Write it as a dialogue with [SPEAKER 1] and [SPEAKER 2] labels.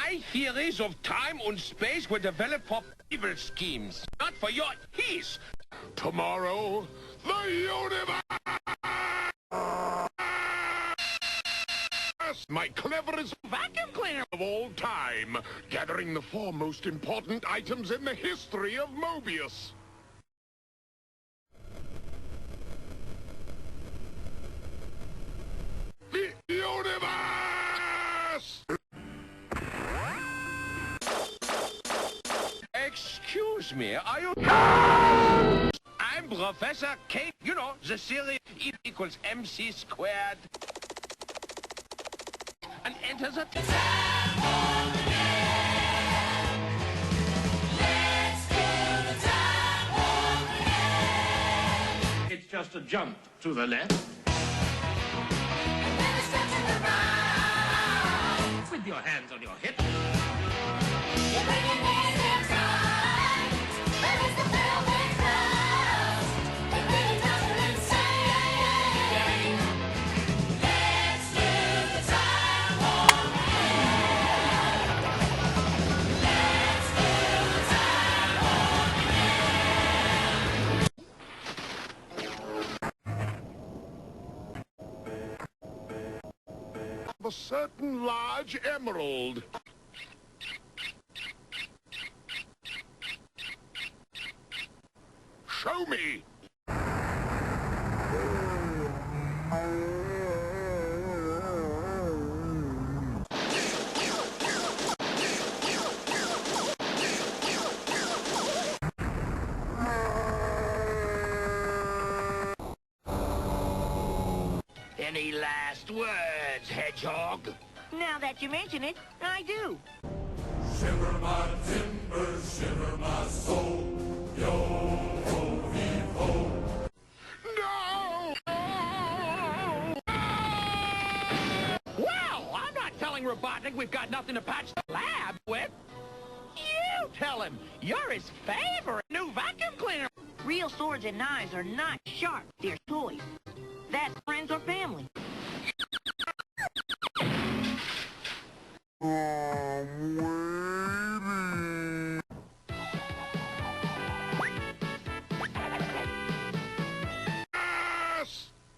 [SPEAKER 1] My theories of time and space were developed for evil schemes, not for your peace.
[SPEAKER 2] Tomorrow, the universe! My cleverest vacuum cleaner of all time, gathering the 4 most important items in the history of Mobius. The universe!
[SPEAKER 1] Excuse me, are you... I'm Professor K. You know, the theory E equals MC squared. And enter the...
[SPEAKER 3] It's just a jump to the left. With your hands on your hips.
[SPEAKER 2] A certain large emerald. Show me.
[SPEAKER 1] Any last words, Hedgehog?
[SPEAKER 4] Now that you mention it, I do.
[SPEAKER 5] Shiver my timbers, shiver my soul, yo-ho-hee-ho.
[SPEAKER 2] No!
[SPEAKER 1] Well, I'm not telling Robotnik we've got nothing to patch the lab with. You tell him you're his favorite new vacuum cleaner.
[SPEAKER 4] Real swords and knives are not sharp. They're toys. That's friends or family.